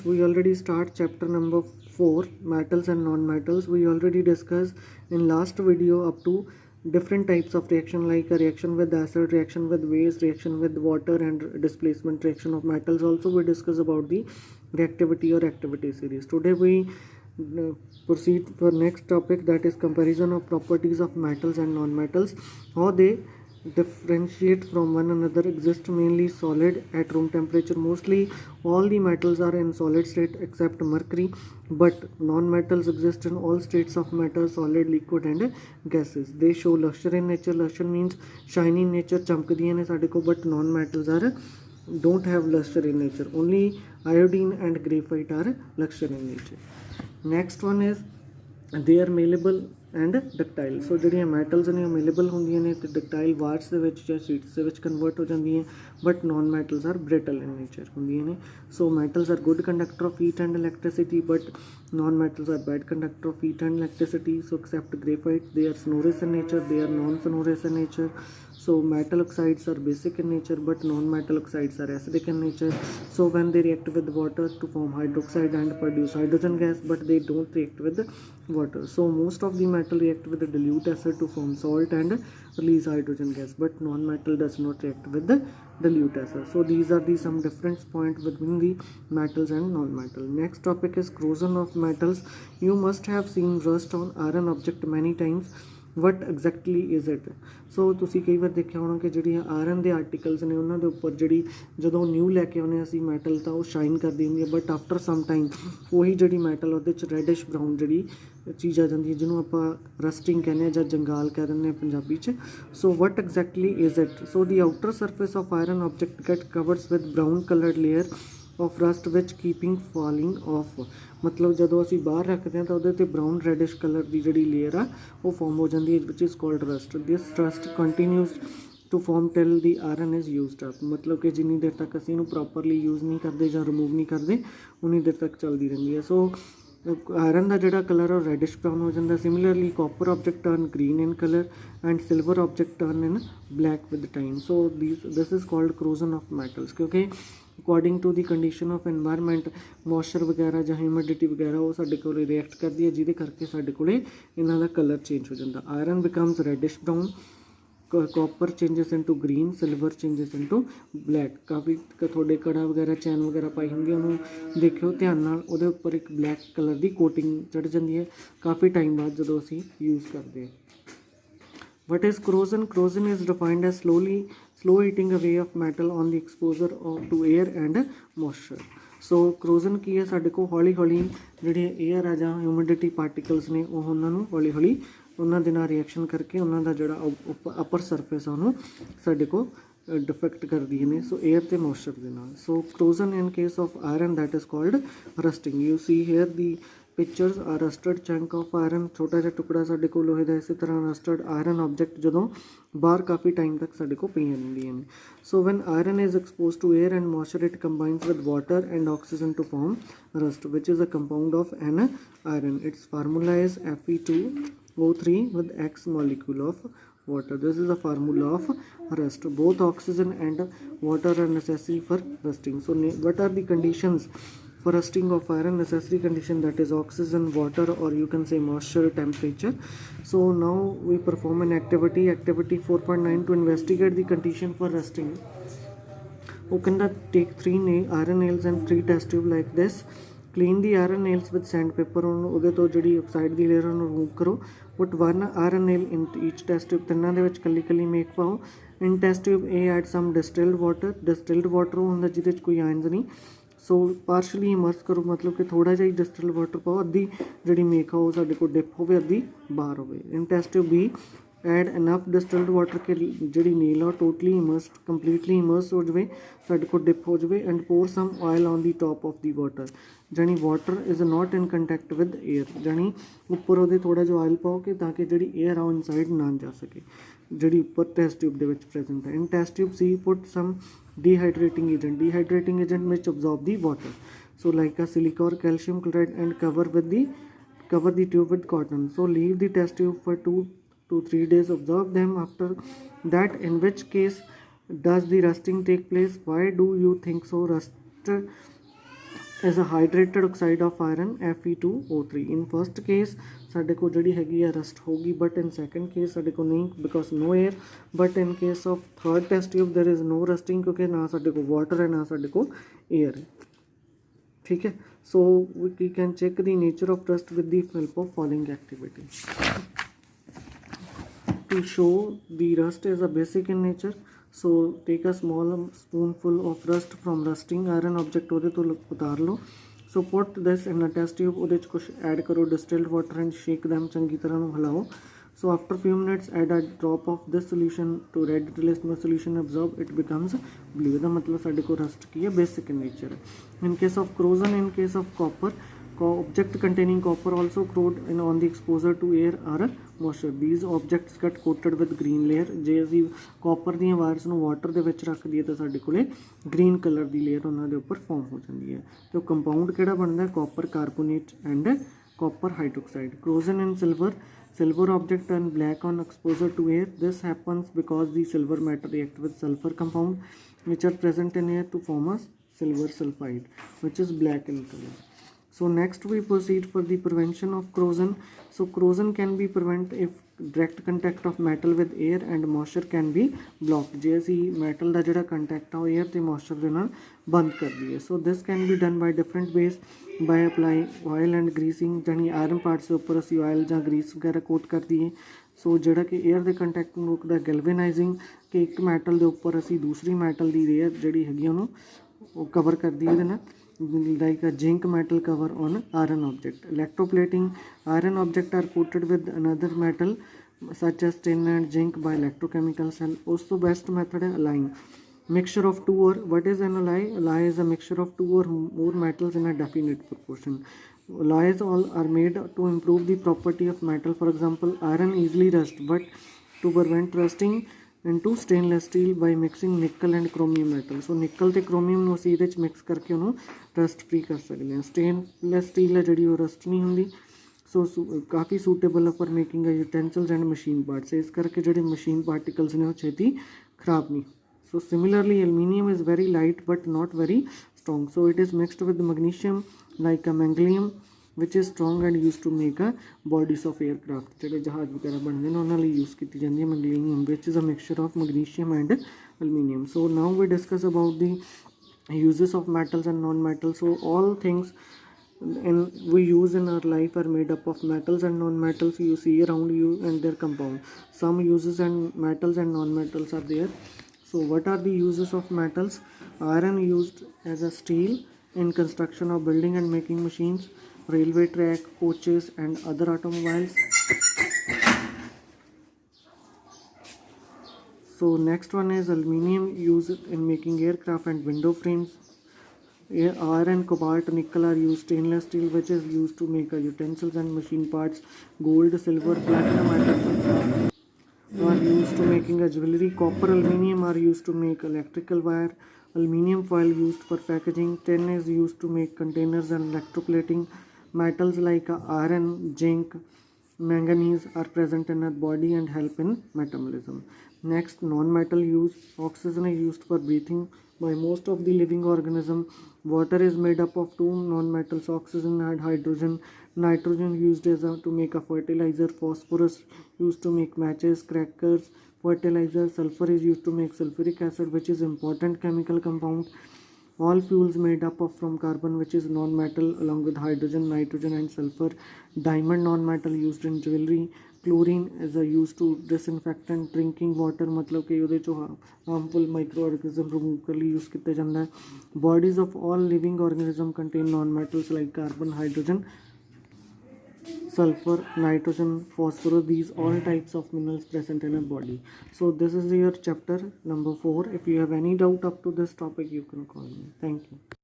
students, we already start chapter number 4, metals and non-metals. We already discussed in last video up to different types of reaction, like a reaction with acid, reaction with base, reaction with water, and displacement reaction of metals. Also we discuss about the reactivity or activity series. Today we proceed for next topic, that is comparison of properties of metals and non-metals, how they differentiate from one another. Exist mainly solid at room temperature. Mostly all the metals are in solid state except mercury, but non-metals exist in all states of matter, solid, liquid and gases. They show luster in nature. Luster means shiny in nature, chamkdiyan ne sade ko, but non-metals are don't have luster in nature. Only iodine and graphite are luster in nature. Next one is they are malleable and ductile. So ਜਿਹੜੀਆਂ metals ਨੇ malleable ਹੁੰਦੀਆਂ ਨੇ ਤੇ ductile what's ਦੇ ਵਿੱਚ ਜਾਂ sheets ਦੇ ਵਿੱਚ ਕਨਵਰਟ ਹੋ ਜਾਂਦੀਆਂ, but non metals are brittle in nature ਹੁੰਦੀਆਂ ਨੇ. So metals are good conductor of heat and electricity, but non metals are bad conductor of heat and electricity. So except graphite, they are sonorous in nature, they are non sonorous in nature. So metal oxides are basic in nature, but non-metal oxides are acidic in nature. So when they react with water to form hydroxide and produce hydrogen gas, but they don't react with water. So most of the metal react with the dilute acid to form salt and release hydrogen gas, but non-metal does not react with the dilute acid. So these are the some difference point between the metals and non-metal. Next topic is corrosion of metals. You must have seen rust on iron object many times. What exactly is it? So ਤੁਸੀਂ ਕਈ ਵਾਰ ਦੇਖਿਆ ਹੋਣਾ ਕਿ ਜਿਹੜੀਆਂ iron ਦੇ articles ਨੇ ਉਹਨਾਂ ਦੇ ਉੱਪਰ ਜਿਹੜੀ ਜਦੋਂ ਨਿਊ ਲੈ ਕੇ ਆਉਂਦੇ ਅਸੀਂ ਮੈਟਲ ਤਾਂ ਉਹ ਸ਼ਾਈਨ ਕਰਦੀ ਹੁੰਦੀ ਹੈ, ਬਟ ਆਫਟਰ ਸਮ ਟਾਈਮ ਉਹੀ ਜਿਹੜੀ ਮੈਟਲ ਉਹਦੇ 'ਚ ਰੈਡਿਸ਼ ਬਰਾਊਨ ਜਿਹੜੀ ਚੀਜ਼ ਆ ਜਾਂਦੀ ਹੈ, ਜਿਹਨੂੰ ਆਪਾਂ ਰਸਟਿੰਗ ਕਹਿੰਦੇ ਹਾਂ ਜਾਂ ਜੰਗਾਲ ਕਹਿ ਦਿੰਦੇ ਹਾਂ ਪੰਜਾਬੀ 'ਚ. So what exactly is it? So the outer surface of iron object get covered with brown coloured layer of rust which keeping falling off. मतलब ਜਦੋਂ ਅਸੀਂ ਬਾਹਰ ਰੱਖਦੇ ਹਾਂ ਤਾਂ ਉਹਦੇ ਤੇ ਬਰਾਊਨ ਰੈਡਿਸ਼ ਕਲਰ ਦੀ ਜਿਹੜੀ ਲੇਅਰ ਆ ਉਹ ਫਾਰਮ ਹੋ ਜਾਂਦੀ ਹੈ, which is called rust. This rust continues to form till the iron is used up. मतलब ਕਿ ਜਿੰਨੀ ਦੇਰ ਤੱਕ ਅਸੀਂ ਇਹਨੂੰ ਪ੍ਰੋਪਰਲੀ ਯੂਜ਼ ਨਹੀਂ ਕਰਦੇ ਜਾਂ ਰਿਮੂਵ ਨਹੀਂ ਕਰਦੇ ਉਨੀ ਦੇਰ ਤੱਕ ਚੱਲਦੀ ਰਹਿੰਦੀ ਹੈ. ਸੋ ਆਇਰਨ ਦਾ ਜਿਹੜਾ ਕਲਰ ਉਹ ਰੈਡਿਸ਼ ਬਰਾਊਨ ਹੋ ਜਾਂਦਾ. Similarly copper object turn green in colour and silver object turn in black with time. So this is called corrosion of metals, ਕਿਉਂਕਿ according to the condition of environment moisture ਵਗੈਰਾ ਜਾਂ humidity ਵਗੈਰਾ ਉਹ ਸਾਡੇ ਕੋਲ react ਕਰਦੀ ਹੈ, ਜਿਹਦੇ ਕਰਕੇ ਸਾਡੇ ਕੋਲ ਇਹਨਾਂ ਦਾ ਕਲਰ ਚੇਂਜ ਹੋ ਜਾਂਦਾ. Iron becomes reddish brown, copper changes into green, silver changes into black. ਕਾਫੀ ਤੁਹਾਡੇ ਕੜਾ ਵਗੈਰਾ ਚੈਨ ਵਗੈਰਾ ਪਾਈ ਹੁੰਦੀ ਉਹਨੂੰ ਦੇਖਿਓ ਧਿਆਨ ਨਾਲ, ਉਹਦੇ ਉੱਪਰ ਇੱਕ ਬਲੈਕ ਕਲਰ ਦੀ ਕੋਟਿੰਗ ਚੜ੍ਹ ਜਾਂਦੀ ਹੈ ਕਾਫੀ ਟਾਈਮ ਬਾਅਦ ਜਦੋਂ ਅਸੀਂ ਯੂਜ਼ ਕਰਦੇ ਹਾਂ. What is corrosion? Corrosion is defined as slow eating away of metal on the exposure to air and moisture. So corrosion ਕੀ ਹੈ? ਸਾਡੇ ਕੋਲ ਹੌਲੀ ਹੌਲੀ ਜਿਹੜੇ ਏਅਰ ਆ ਜਾਂ ਹਿਊਮਿਡਿਟੀ ਪਾਰਟੀਕਲਸ ਨੇ ਉਹ ਉਹਨਾਂ ਨੂੰ ਹੌਲੀ ਹੌਲੀ ਉਹਨਾਂ ਦੇ ਨਾਲ ਰਿਐਕਸ਼ਨ ਕਰਕੇ ਉਹਨਾਂ ਦਾ ਜਿਹੜਾ ਅਪਰ ਸਰਫੇਸ ਆ ਉਹਨੂੰ ਸਾਡੇ ਕੋਲ ਡਿਫੈਕਟ ਕਰਦੀਆਂ ਨੇ. ਸੋ ਏਅਰ ਅਤੇ ਮੋਇਸਚਰ ਦੇ ਨਾਲ. ਸੋ corrosion in case of iron, that is called rusting. You see here the pictures are rusted chunk of iron. ਛੋਟਾ ਜਿਹਾ ਟੁਕੜਾ ਸਾਡੇ ਕੋਲ ਲੋਹੇ ਦਾ ਇਸੇ ਤਰ੍ਹਾਂ rusted iron object ਜਦੋਂ ਬਾਹਰ ਕਾਫੀ ਟਾਈਮ ਤੱਕ ਸਾਡੇ ਕੋਲ ਪਈਆਂ ਰਹਿੰਦੀਆਂ ਨੇ. So when iron is exposed to air and moisture, it combines with water and oxygen to form rust, which is a compound of an iron. Its formula is Fe2O3 with X molecule of water. This is the formula of rust. Both oxygen and water are necessary for rusting. So what are the conditions for rusting of iron? Necessary condition, that is oxygen, water, or you can say moisture, temperature. So now we perform an activity 4.9 to investigate the condition for rusting. ਉਹ ਕਹਿੰਦਾ take 3 iron nails and 3 test tube like this. Clean the iron nails with sandpaper. ਉਹਦੇ ਤੋਂ ਜਿਹੜੀ oxide ਦੀ layer ਉਹਨੂੰ remove ਕਰੋ. Put 1 iron nail in each test tube. ਤਿੰਨਾਂ ਦੇ ਵਿੱਚ ਕੱਲੀ ਕੱਲੀ ਮੇਕ ਪਾਓ. In test tube A add some distilled water. Distilled water ਉਹ ਹੁੰਦਾ ਜਿਹਦੇ 'ਚ ਕੋਈ ਆਇਨਸ ਨਹੀਂ. ਸੋ ਪਾਰਸ਼ਲੀ ਇਮਰਸ ਕਰੋ, ਮਤਲਬ ਕਿ ਥੋੜ੍ਹਾ ਜਿਹਾ ਹੀ ਡਿਸਟਿਲਡ ਵਾਟਰ ਪਾਓ. ਅੱਧੀ ਜਿਹੜੀ ਮੇਕ ਆ ਉਹ ਸਾਡੇ ਕੋਲ ਡਿਪ ਹੋਵੇ, ਅੱਧੀ ਬਾਹਰ ਹੋਵੇ. In test B add enough distilled water ਕਿ ਜਿਹੜੀ ਨੀਲ ਆ ਟੋਟਲੀ ਇਮਰਸਡ, ਕੰਪਲੀਟਲੀ ਇਮਰਸ ਹੋ ਜਾਵੇ, ਸਾਡੇ ਕੋਲ ਡਿਪ ਹੋ ਜਾਵੇ. And pour some oil on the top of the water. ਜਾਣੀ water is not in contact with air, ਜਾਣੀ ਉੱਪਰ ਉਹਦੇ ਥੋੜ੍ਹਾ ਜਿਹਾ ਆਇਲ ਪਾਓ ਕਿ ਤਾਂ ਕਿ ਜਿਹੜੀ ਏਅਰ ਆ ਉਹ ਇਨਸਾਈਡ ਨਾ ਜਾ ਸਕੇ, ਜਿਹੜੀ ਉੱਪਰ ਟੈਸਟ ਟਿਊਬ ਦੇ ਵਿੱਚ ਪ੍ਰੈਜ਼ੈਂਟ ਹੈ. In test tube C put some dehydrating agent which absorb the water, so like a silica or calcium chloride, and cover the tube with cotton. So leave the test tube for 2 to 3 days. Observe them after that. In which case does the rusting take place? Why do you think so? Rust is a hydrated oxide of iron Fe2O3. In first case ਸਾਡੇ ਕੋਲ ਜਿਹੜੀ ਹੈਗੀ ਆ rust ਹੋਗੀ, but in second case ਸਾਡੇ ਕੋਲ ਨਹੀਂ, because no air. But in case of third test tube there is no rusting, ਕਿਉਂਕਿ ਨਾ ਸਾਡੇ ਕੋਲ ਵਾਟਰ ਹੈ ਨਾ ਸਾਡੇ ਕੋਲ 에ਅਰ ਹੈ। ठीक है, so we can check the nature of rust with the help of following activity. To show the rust is a basic in nature, so take a small spoonful of rust from rusting iron object ਉਹਦੇ ਤੋਂ ਉਤਾਰ ਲਓ। So put this in a test tube, ਉਹਦੇ 'ਚ ਕੁਛ add ਕਰੋ distilled water and shake them, ਚੰਗੀ ਤਰ੍ਹਾਂ ਨੂੰ ਹਿਲਾਓ। So after few minutes add a drop of this solution to red release the solution absorb, it becomes blue। ਇਹਦਾ ਮਤਲਬ ਸਾਡੇ ਕੋਲ ਰਸਟ ਕੀ ਹੈ, basic in nature। In case of corrosion, in case of copper, object containing copper also corrode on the exposure to air or moisture, these objects get coated with green layer। ਜੇ ਅਸੀਂ copper ਦੀਆਂ virus ਨੂੰ water ਦੇ ਵਿੱਚ ਰੱਖ ਦਈਏ ਤਾਂ ਸਾਡੇ ਕੋਲੇ ਗ੍ਰੀਨ ਕਲਰ ਦੀ ਲੇਅਰ ਉਹਨਾਂ ਦੇ ਉੱਪਰ ਫਾਰਮ ਹੋ ਜਾਂਦੀ ਹੈ। ਤੇ ਉਹ ਕੰਪਾਊਂਡ ਕਿਹੜਾ ਬਣਦਾ, copper carbonate and copper hydroxide। Corrosion in silver, silver object turn black on exposure to air, this happens because the silver metal react with sulfur compound which are present in air to form a silver sulfide which is black in color। So next we proceed for the prevention of corrosion। So corrosion can be prevented if direct contact of metal with air and moisture can be blocked। ਜੇ ਅਸੀਂ metal ਦਾ ਜਿਹੜਾ contact ਆ air ਤੇ moisture ਦੇ ਨਾਲ ਬੰਦ ਕਰ ਦਈਏ। So this can be done by different ways, by applying oil and greasing, ਜਾਨੀ ਆਇਰਨ ਪਾਰਟਸ ਦੇ ਉੱਪਰ ਅਸੀਂ oil ਜਾਂ grease ਵਗੈਰਾ ਕੋਟ ਕਰ ਦਈਏ। ਸੋ ਜਿਹੜਾ ਕਿ 에ਅਰ ਦੇ ਕੰਟੈਕਟ ਨੂੰ ਰੋਕਦਾ। ਗੈਲਵੇਨਾਈਜ਼ਿੰਗ, ਕਿ ਇੱਕ ਮੈਟਲ ਦੇ ਉੱਪਰ ਅਸੀਂ ਦੂਸਰੀ ਮੈਟਲ ਦੀ ਲੇਅਰ ਜਿਹੜੀ ਹੈਗੀ ਉਹਨੂੰ ਉਹ ਕਵਰ ਕਰ ਦਈਏ ਇਹਦੇ ਨਾਲ, like a zinc metal cover on iron object। Electroplating, iron object are coated with another metal such as tin and zinc by electrochemical cell। ਉਸ ਤੋਂ best method ਹੈ alloying, mixture of two or what is an alloy? Alloy is a mixture of two or more metals in a definite proportion। Alloys all are made to improve the property of metal। For example, iron easily rust, but to prevent rusting into stainless steel by mixing nickel and chromium metal। so nickel ਤੇ chromium ਨੂੰ ਅਸੀਂ ਇਹਦੇ 'ਚ mix ਕਰਕੇ ਉਹਨੂੰ rust free ਕਰ ਸਕਦੇ ਹਾਂ। ਸਟੇਨਲੈਸ ਸਟੀਲ ਹੈ ਜਿਹੜੀ ਉਹ ਰਸਟ ਨਹੀਂ ਹੁੰਦੀ। ਸੋ ਕਾਫੀ ਸੂਟੇਬਲ ਹੈ ਫॉर ਮੇਕਿੰਗ ਆ ਯੂਟੈਂਸਿਲਸ ਐਂਡ ਮਸ਼ੀਨ ਪਾਰਟਸ। ਇਸ ਕਰਕੇ ਜਿਹੜੇ ਮਸ਼ੀਨ ਪਾਰਟੀਕਲਸ ਨੇ ਉਹ ਛੇਤੀ ਖਰਾਬ ਨਹੀਂ। So similarly aluminium is very light but not very strong, so it is mixed with magnesium like a manganese which is strong and used to make a bodies of aircraft। ਜਿਹੜੇ ਜਹਾਜ਼ ਵਗੈਰਾ ਬਣਦੇ ਨੇ ਉਹਨਾਂ ਲਈ ਯੂਜ਼ ਕੀਤੀ ਜਾਂਦੀ ਹੈ magnesium, which is a mixture of magnesium and aluminium। so now we discuss about the uses of metals and non-metals। so all things we use in our life are made up of metals and non-metals you see around you and their compound। some uses and metals and non-metals are there। so what are the uses of metals? Iron used as a steel in construction of building and making machines, railway track, coaches and other automobiles। so next one is aluminium used in making aircraft and window frames। Iron, cobalt, nickel are used। stainless steel which is used to make utensils and machine parts। gold, silver, platinum items are used to making a jewelry। copper, aluminium are used to make electrical wire। aluminium foil used for packaging। tin is used to make containers and electroplating। metals like iron, zinc, manganese are present in our body and help in metabolism। next, non-metal use, oxygen is used for breathing by most of the living organism। water is made up of two non-metals, oxygen and hydrogen। nitrogen used as to make a fertilizer। phosphorus used to make matches, crackers, fertilizer। sulfur is used to make sulfuric acid which is important chemical compound। all fuels made up of from carbon which is non-metal along with hydrogen, nitrogen and sulfur। diamond, non-metal used in jewelry। chlorine is used to disinfectant drinking water, मतलब कि ਉਹਦੇ ਚੋਂ harmful microorganism remove ਕਰਨ ਲਈ use ਕੀਤਾ ਜਾਂਦਾ ਹੈ। bodies of all living organism contain non-metals like carbon, hydrogen, sulfur, nitrogen, phosphorus, these all types of minerals present in a body। so this is your chapter number 4। if you have any doubt up to this topic you can call me। thank you।